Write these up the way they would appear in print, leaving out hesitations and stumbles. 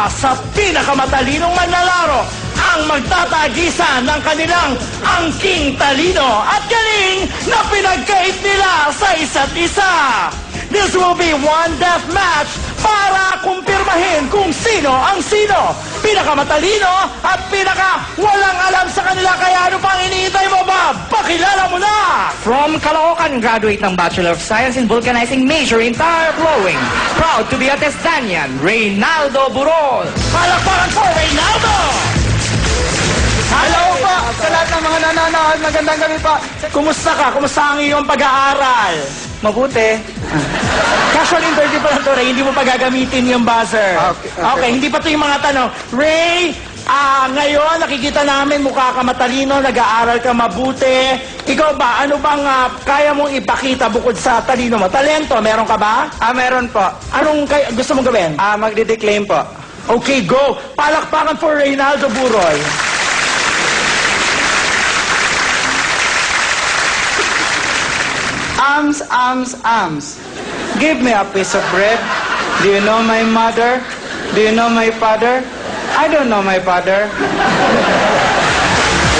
sa pinakamatalinong manlalaro ang magtatagisan ng kanilang angking talino at galing na pinagkait nila sa isa't isa. This will be one death match para kumpirmahin kung sino ang sino. Pinakamatalino at walang alam sa kanila. Kaya ano pang iniintay mo, Bob? Pakilala mo na! From Caloocan, graduate ng Bachelor of Science in Vulcanizing, major in tire blowing. Proud to be a Testanian, Reynaldo Burol. Palakpakan for Reynaldo! Hello po! Sa lahat ng mga nanonood, magandang gabi po. Kumusta ka? Kumusta ang iyong pag-aaral? Mabuti. Casual interview pa lang to, Ray. Hindi mo pa gagamitin yung buzzer. Okay, hindi pa to yung mga tanong. Ray, ngayon nakikita namin mukha ka matalino, nag-aaral ka mabuti. Ikaw ba, ano bang kaya mong ipakita bukod sa talino mo? Talento, meron ka ba? Meron po. Anong gusto mong gawin? Magdideclaim po. Okay, go! Palakpakan for Reynaldo Buroy. Arms, arms, arms. Give me a piece of bread. Do you know my mother? Do you know my father? I don't know my father.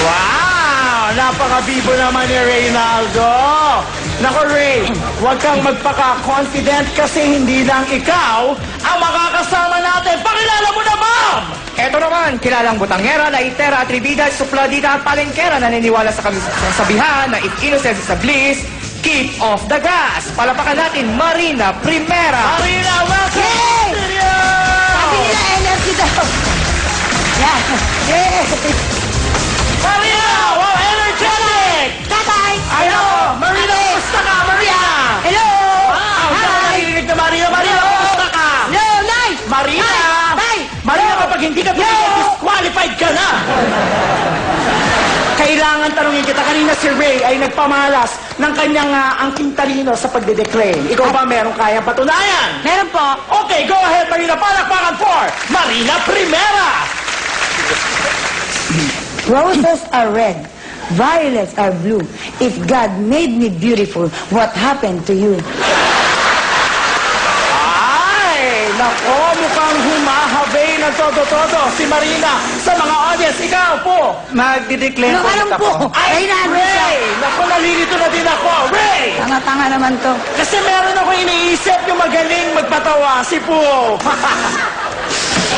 Wow! Napaka-bibo naman ni Reynaldo. Nako, Ray, huwag kang magpaka-confident kasi hindi lang ikaw ang makakasama natin. Pakilala mo na, Bob! Eto naman, kilalang butangera, laitera, atribida, supladita at palengkera naniniwala sa kasabihan na if innocence is a bliss, keep off the gas. Palapakan natin, Marina Primera. Marina, welcome! Yay! Studio! Sabi nila energy daw. Yan. Yay! Marina! Wow, energetic! Tatay! Hello! Marina, kumusta ka, Marina? Hello! Wow, hindi ako naririnig na Marina. Marina, kumusta ka? No, Nay! Marina! Tay! Marina, kapag hindi ka tumigil, disqualified ka na! Kailangan tanungin kita. Kanina si Ray ay nagpamalas ng kanyang angking talino sa pagdedeclaim. Ikaw ba meron kayang patunayan? Meron po. Okay, go ahead, Marina. Palakpakan for Marina Primera! Roses are red. Violets are blue. If God made me beautiful, what happened to you? Ay, nako, mukhang humahabay ng todo-todo si Marina sa mga audience. Ikaw po. Magdideclaim Ano po ka lang ulit po? ako. Ay, Ray! Nako, nalilito na din ako. Ray! Tanga-tanga naman to. Kasi meron ako iniisip yung magaling magpatawa, si Poo.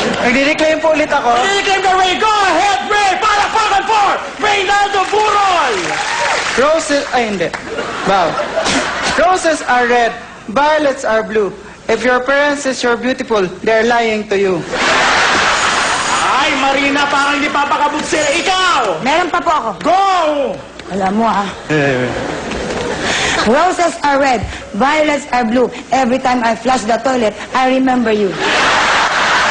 Magdideclaim po ulit ako. Piniklaim na Ray. Go ahead, Ray! Palakpakan for Reynaldo Buroy! Roses, ay hindi. Wow. Roses are red. Violets are blue. If your parents says you're beautiful, they're lying to you. Ay, Marina, parang hindi papakabog sila. Ikaw! Meron pa po ako. Go! Alam mo Roses are red. Violets are blue. Every time I flush the toilet, I remember you.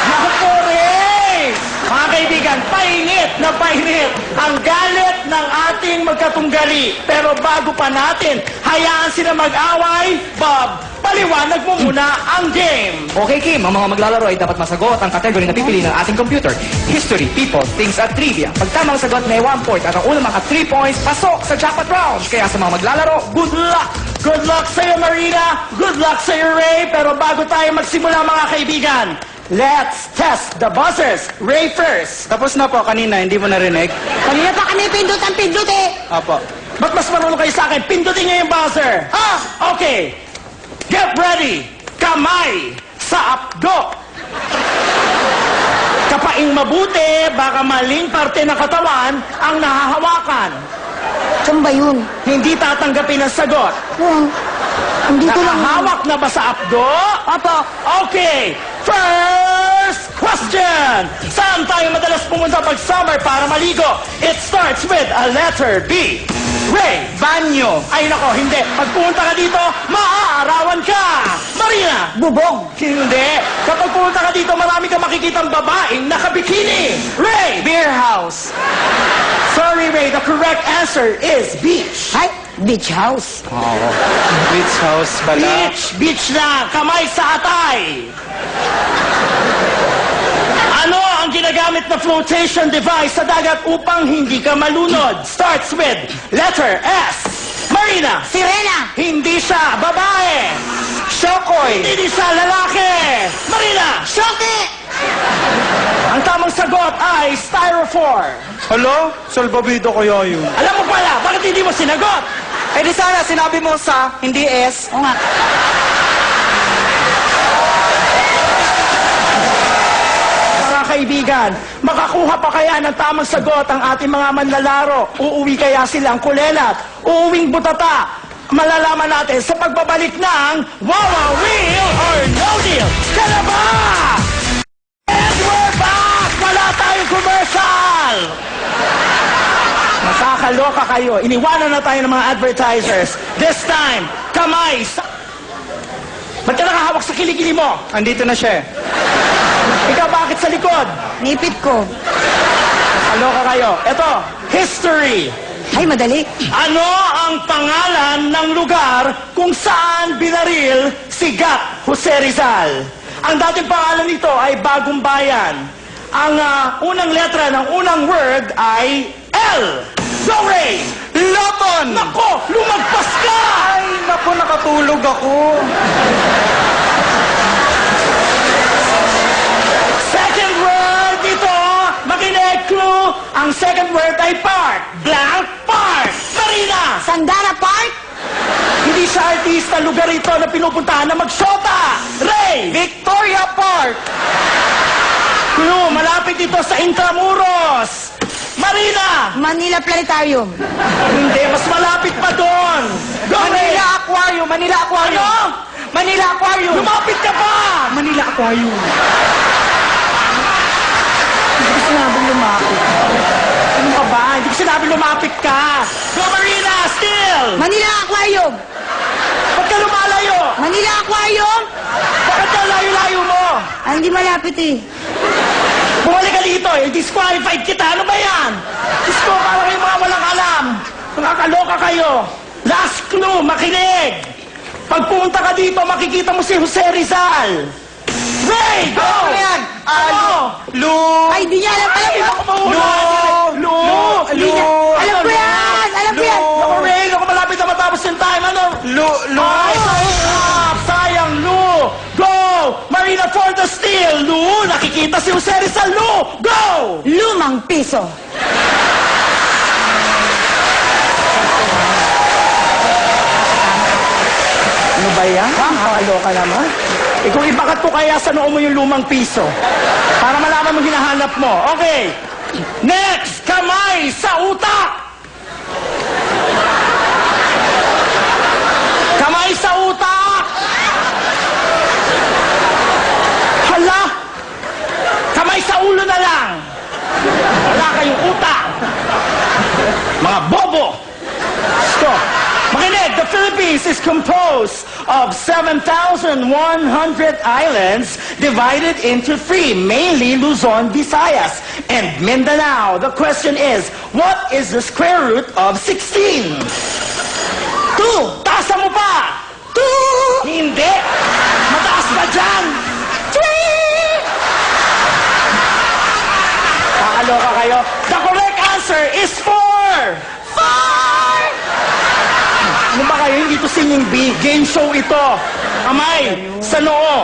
Naku po, Ray! Mga kaibigan, painit na painit ang galit ng ating magkatunggali. Pero bago pa natin, hayaan sila mag-away. Bob, paliwanag mo muna ang game. Okay, Kim, ang mga maglalaro ay dapat masagot ang kategory na pipili ng ating computer. History, people, things at trivia. Pag tamang sagot may 1 point at ang unang maka 3 points, pasok sa jackpot round. Kaya sa mga maglalaro, good luck! Good luck sa'yo, Marina. Good luck sa'yo, Ray. Pero bago tayo magsimula, mga kaibigan, let's test the buzzers. Ray first. Tapos na po kanina, hindi mo narinig? Kanina pa kami pindut eh. Apo. Ba't mas marunong kayo sa akin? Pindutin niyo yung buzzer. Okay. Get ready. Kamay sa apdo. Kapaing mabuti, baka maling parte ng katawan ang nahahawakan. Saan ba yun? Hindi tatanggapin ang sagot. Hindi ko lang. Nakahawak na ba sa apdo? Opo. Okay. First question. Saan tayo madalas pumunta pag summer para maligo? It starts with a letter B. Ray. Banyo. Ay nako, hindi. Pag pumunta ka dito, maaarawan ka. Marina. Bubong. Hindi. Kapag pumunta ka dito, marami kang makikitang babaeng nakabikini. Ray. Beer house. Sorry, Ray. The correct answer is beach. Ay, beach house. Beach house pala. Beach. Beach na. Kamay sa atay. Ano ang ginagamit na flotation device sa dagat upang hindi ka malunod? Starts with letter S. Marina. Sirena. Hindi siya babae. Shokoy. Hindi siya lalaki. Marina. Shoki. sagot ay styrofoam. Hello? Salbabido kaya yun. Alam mo pala, bakit hindi mo sinagot? Eh di sana sinabi mo sa, hindi S. Oo nga. Mga kaibigan, makakuha pa kaya ng tamang sagot ang ating mga manlalaro? Uuwi kaya silang kulelat? Uuwing butata? Malalaman natin sa pagbabalik ng Wawa Wheel or No Deal. Kaya ba? And we're back! Wala tayong commercial! Makakaloka kayo. Iniwanan na tayo ng mga advertisers. This time, kamay sa... Ba't ka nakahawak sa kilikili mo? Andito na siya. Ikaw bakit sa likod? Nipit ko. Kaloka kayo. Ito, history. Ay, madali. Ano ang pangalan ng lugar kung saan binaril si Gat Jose Rizal? Ang dating pangalan nito ay Bagong Bayan. Ang unang letra ng unang word ay L. Go, Ray! Laban! Nako, lumagpas ka! Ay, naku, nakatulog ako. Second word ito, makinig clue. Ang second word ay park. Blank park. Marina! Sandana Park? Hindi siya artista, lugar ito na pinupuntahan na magsyota. Ray! Victoria Park! Clue, malapit ito sa Intramuros. Marina! Manila Planetarium. Hindi, mas malapit pa doon. Go, Ray! Manila Aquarium! Manila Aquarium! Ano? Manila Aquarium! Lumapit ka pa! Manila Aquarium! Hindi ko sinabing lumapit. Ano ka ba? Hindi ko sinabing lumapit ka. Go, Marina! Still! Manila Aquarium. Ba't ka lumalayo? Manila Aquarium? Bakit ka layo-layo mo? Ay, hindi malapit eh. Bumalik ka dito eh. Disqualified kita. Ano ba yan? Diyos ko, para kayong mga walang alam. Nakakaloka kayo. Last clue, makinig. Pag pumunta ka dito, makikita mo si Jose Rizal. Ray, go! Ano yan? Ano? Lu! Ay, di niya alam. Alam Ay, mo. ako mahula. Lu! Di niya. Alam ko yan. Alam ko yan. Ako, Ray, ako malapit na matapos yung time. Ano? Lu! Ay, sayang! Sayang, Lu! Go! Marina for the steal! Lu! Nakikita si Jose Rizal, Lu! Go! Lumang piso. Ano ba yan? Nakakaloka naman. Kung ibakat ko kaya sa noo mo yung lumang piso. Para malaman mo hinahanap mo. Okay. Next, kamay sa utak. Kamay sa utak. Hala. Kamay sa ulo na lang. Wala kayong utak. Mga bobo. Stop. Makinig, the Philippines is composed of 7,100 islands divided into 3, mainly Luzon, Visayas, and Mindanao. The question is, what is the square root of 16? 2. Taasa mo pa! 2! Hindi! Mataas ba dyan? 3! Kakaloka kayo. The correct answer is 4! 4! Ano ba kayo? Hindi to singing bee. Game show ito. Kamay sa noo.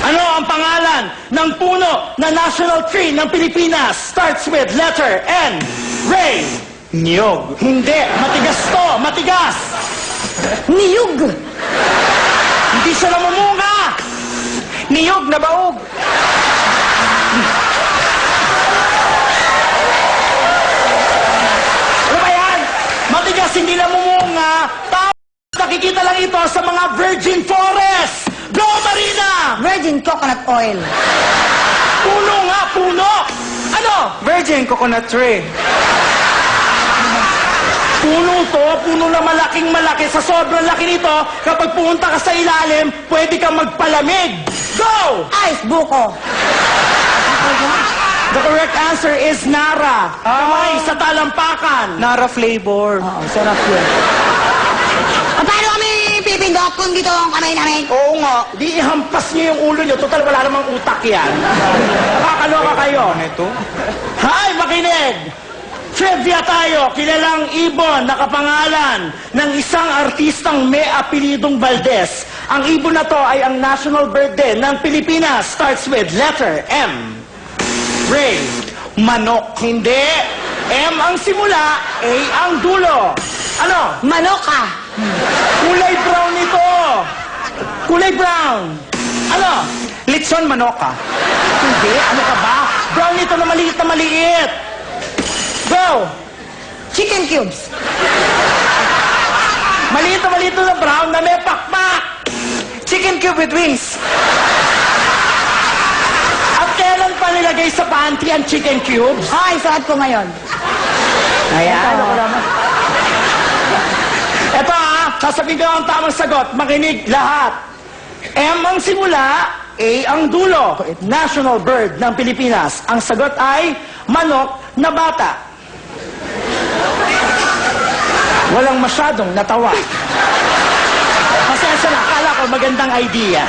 Ano ang pangalan ng puno na national tree ng Pilipinas? Starts with letter N. Ray. Niyog. Hindi. Matigas to. Matigas. Niyug. Hindi siya namumunga. Niyog na baog. Ano ba yan? Matigas, hindi namumunga. Tapos nakikita lang ito sa mga virgin forest. Go, Marina! Virgin coconut oil. Puno nga, puno! Ano? Virgin coconut tree. Puno to, puno na malaking malaki. Sa sobrang laki nito, kapag pumunta ka sa ilalim, pwede kang magpalamig. Go! Ice buko. The correct answer is Nara. Kamay sa talampakan. Nara flavor. Oo, sarap yun. Paano kami pipindot kung dito ang kamay namin? Oo nga, di ihampas niyo yung ulo niyo. Total, wala namang utak yan. Nakakaloka kayo. Ito? Hay, makinig! Trivia tayo, kilalang ibon na kapangalan ng isang artistang may apelidong Valdez. Ang ibon na to ay ang national bird din ng Pilipinas. Starts with letter M. Ray. Manok. Hindi. M ang simula, A ang dulo. Ano? Manoka. Kulay brown ito. Kulay brown. Ano? Litson manoka. Hindi. Ano ka ba? Brown ito na maliit na maliit. Go. Chicken cubes. Maliit na brown na may pakpak. Chicken cube with wings. At kailan pa nilagay sa pantry ang chicken cubes? Ay, suot ko ngayon. Ayan. Ito sasabihin ko ang tamang sagot. Makinig lahat. M ang simula, A ang dulo. National bird ng Pilipinas. Ang sagot ay manok na bata. Walang masyadong natawa. Pasensya na, akala ko magandang idea.